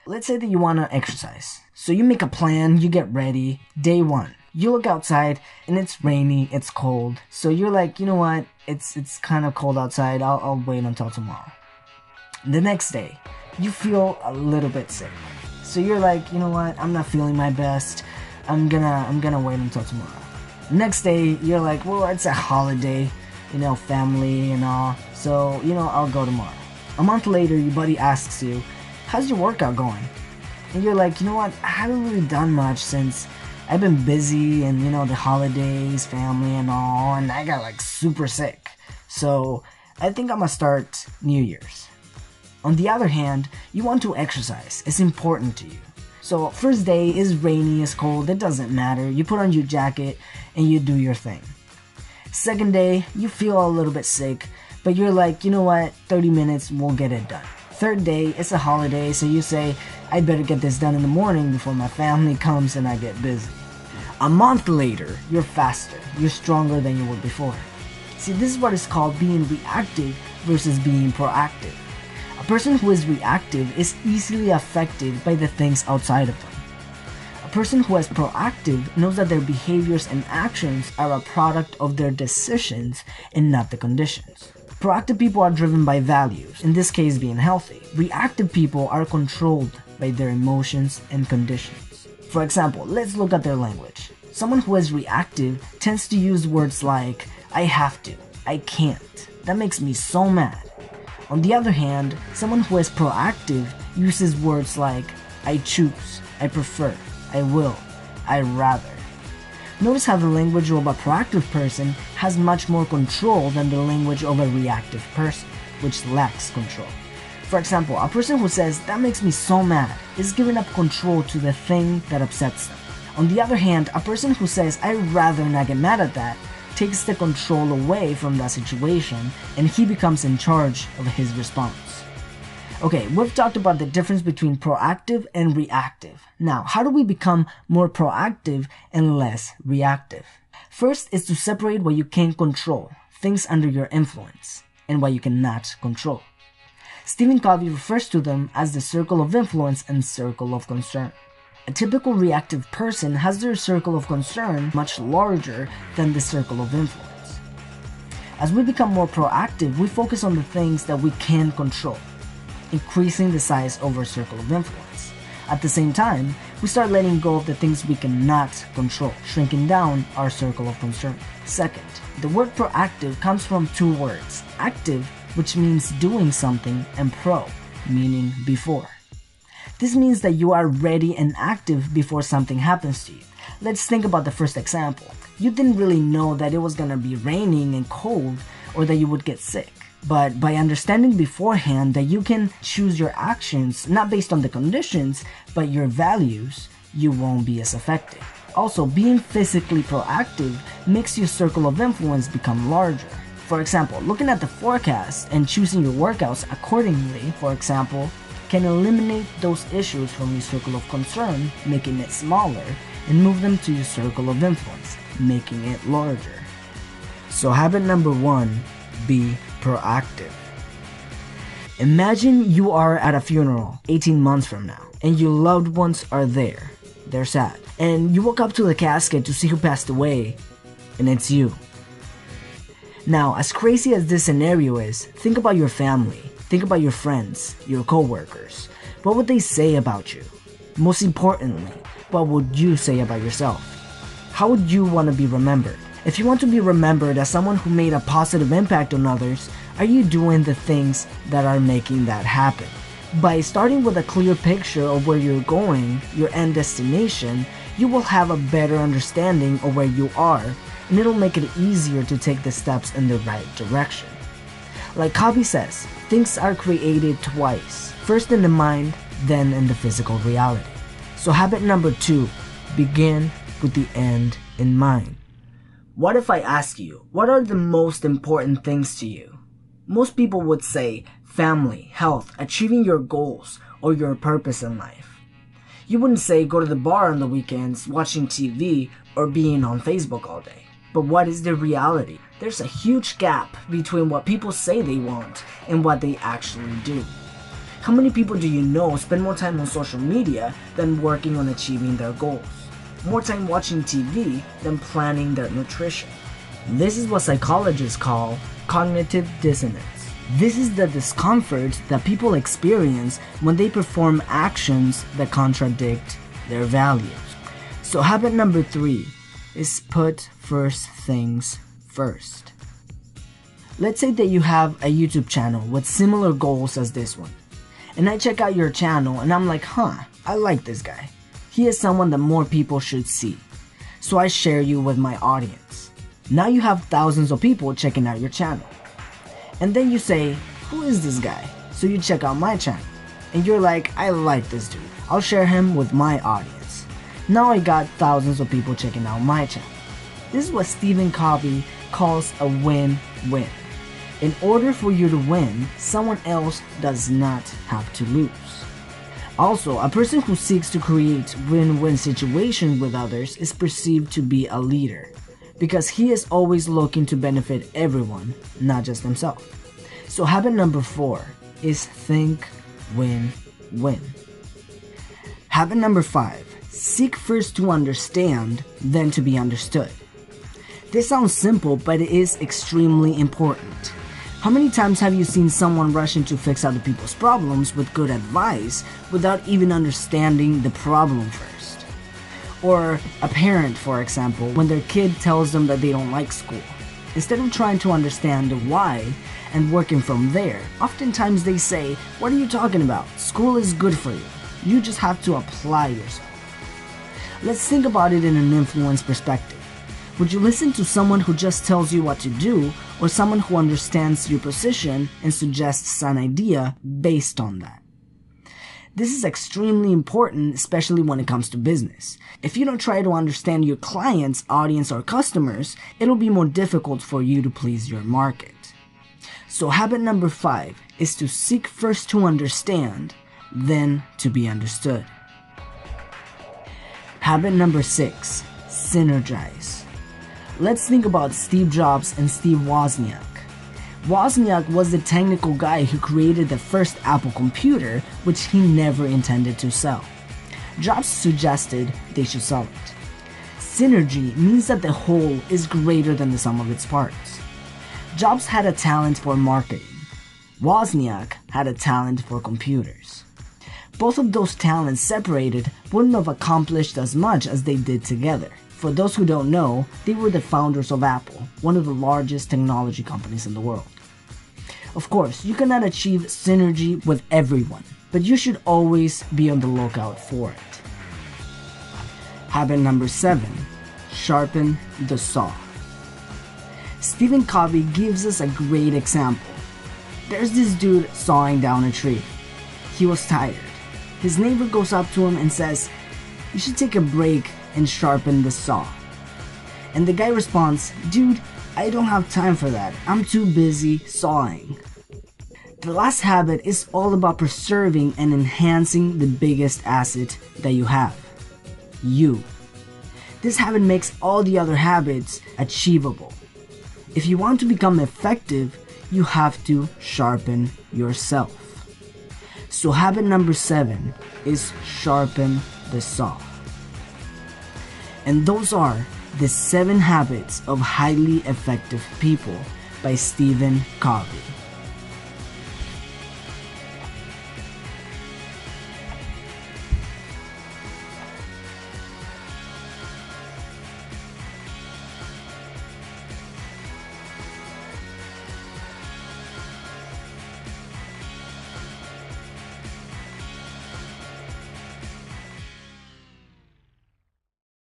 Let's say that you want to exercise. So you make a plan, you get ready. Day 1. You look outside and it's rainy, it's cold. So you're like, you know what? It's kind of cold outside. I'll wait until tomorrow. The next day, you feel a little bit sick. So you're like, you know what? I'm not feeling my best. I'm gonna wait until tomorrow. Next day, you're like, well, it's a holiday, family and all. So, I'll go tomorrow. A month later, your buddy asks you, how's your workout going? And you're like, you know what? I haven't really done much since I've been busy and, the holidays, family and all, and I got like super sick. So I think I'm gonna start New Year's. On the other hand, you want to exercise. It's important to you. So first day is rainy, it's cold, it doesn't matter. You put on your jacket and you do your thing. Second day, you feel a little bit sick, but you're like, you know what? 30 minutes, we'll get it done. Third day, it's a holiday, so you say, I better get this done in the morning before my family comes and I get busy. A month later, you're faster. You're stronger than you were before. See, this is what is called being reactive versus being proactive. A person who is reactive is easily affected by the things outside of them. A person who is proactive knows that their behaviors and actions are a product of their decisions and not the conditions. Proactive people are driven by values, in this case being healthy. Reactive people are controlled by their emotions and conditions. For example, let's look at their language. Someone who is reactive tends to use words like, I have to, I can't. That makes me so mad. On the other hand, someone who is proactive uses words like, I choose, I prefer, I will, I rather. Notice how the language of a proactive person has much more control than the language of a reactive person, which lacks control. For example, a person who says, that makes me so mad, is giving up control to the thing that upsets them. On the other hand, a person who says, I'd rather not get mad at that, takes the control away from that situation and he becomes in charge of his response. Okay, we've talked about the difference between proactive and reactive. Now, how do we become more proactive and less reactive? First is to separate what you can control, things under your influence, and what you cannot control. Stephen Covey refers to them as the circle of influence and circle of concern. A typical reactive person has their circle of concern much larger than the circle of influence. As we become more proactive, we focus on the things that we can control, increasing the size of our circle of influence. At the same time, we start letting go of the things we cannot control, shrinking down our circle of concern. Second, the word proactive comes from two words, active, which means doing something, and pro, meaning before. This means that you are ready and active before something happens to you. Let's think about the first example. You didn't really know that it was gonna be raining and cold or that you would get sick. But by understanding beforehand that you can choose your actions not based on the conditions, but your values, you won't be as affected. Also, being physically proactive makes your circle of influence become larger. For example, looking at the forecast and choosing your workouts accordingly, for example, can eliminate those issues from your circle of concern, making it smaller, and move them to your circle of influence, making it larger. So habit number 1, be proactive. Imagine you are at a funeral 18 months from now, and your loved ones are there. They're sad. And you walk up to the casket to see who passed away, and it's you. Now, as crazy as this scenario is, think about your family. Think about your friends, your coworkers. What would they say about you? Most importantly, what would you say about yourself? How would you want to be remembered? If you want to be remembered as someone who made a positive impact on others, are you doing the things that are making that happen? By starting with a clear picture of where you're going, your end destination, you will have a better understanding of where you are, and it'll make it easier to take the steps in the right direction. Like Covey says, things are created twice, first in the mind, then in the physical reality. So habit number 2, begin with the end in mind. What if I ask you, what are the most important things to you? Most people would say family, health, achieving your goals, or your purpose in life. You wouldn't say go to the bar on the weekends, watching TV, or being on Facebook all day. But what is the reality? There's a huge gap between what people say they want and what they actually do. How many people do you know spend more time on social media than working on achieving their goals? More time watching TV than planning their nutrition. This is what psychologists call cognitive dissonance. This is the discomfort that people experience when they perform actions that contradict their values. So habit number 3 is put first things first. Let's say that you have a YouTube channel with similar goals as this one. And I check out your channel and I'm like, I like this guy. He is someone that more people should see. So I share you with my audience. Now you have thousands of people checking out your channel. And then you say, who is this guy? So you check out my channel. And you're like, I like this dude. I'll share him with my audience. Now I got thousands of people checking out my channel. This is what Stephen Covey calls a win-win. In order for you to win, someone else does not have to lose. Also, a person who seeks to create win-win situations with others is perceived to be a leader, because he is always looking to benefit everyone, not just himself. So habit number 4 is think win-win. Habit number 5, seek first to understand, then to be understood. This sounds simple, but it is extremely important. How many times have you seen someone rushing to fix other people's problems with good advice without even understanding the problem first? Or a parent, for example, when their kid tells them that they don't like school. Instead of trying to understand the why and working from there, oftentimes they say, what are you talking about? School is good for you. You just have to apply yourself. Let's think about it in an influence perspective. Would you listen to someone who just tells you what to do, or someone who understands your position and suggests an idea based on that? This is extremely important, especially when it comes to business. If you don't try to understand your clients, audience, or customers, it'll be more difficult for you to please your market. So habit number 5 is to seek first to understand, then to be understood. Habit number 6, synergize. Let's think about Steve Jobs and Steve Wozniak. Wozniak was the technical guy who created the first Apple computer, which he never intended to sell. Jobs suggested they should sell it. Synergy means that the whole is greater than the sum of its parts. Jobs had a talent for marketing. Wozniak had a talent for computers. Both of those talents separated wouldn't have accomplished as much as they did together. For those who don't know, they were the founders of Apple, one of the largest technology companies in the world. Of course, you cannot achieve synergy with everyone, but you should always be on the lookout for it. Habit number 7, sharpen the saw. Stephen Covey gives us a great example. There's this dude sawing down a tree. He was tired. His neighbor goes up to him and says, "You should take a break and sharpen the saw." And the guy responds, "Dude, I don't have time for that. I'm too busy sawing." The last habit is all about preserving and enhancing the biggest asset that you have, you. This habit makes all the other habits achievable. If you want to become effective, you have to sharpen yourself. So habit number 7 is sharpen the saw. And those are the 7 habits of highly effective people by Stephen Covey.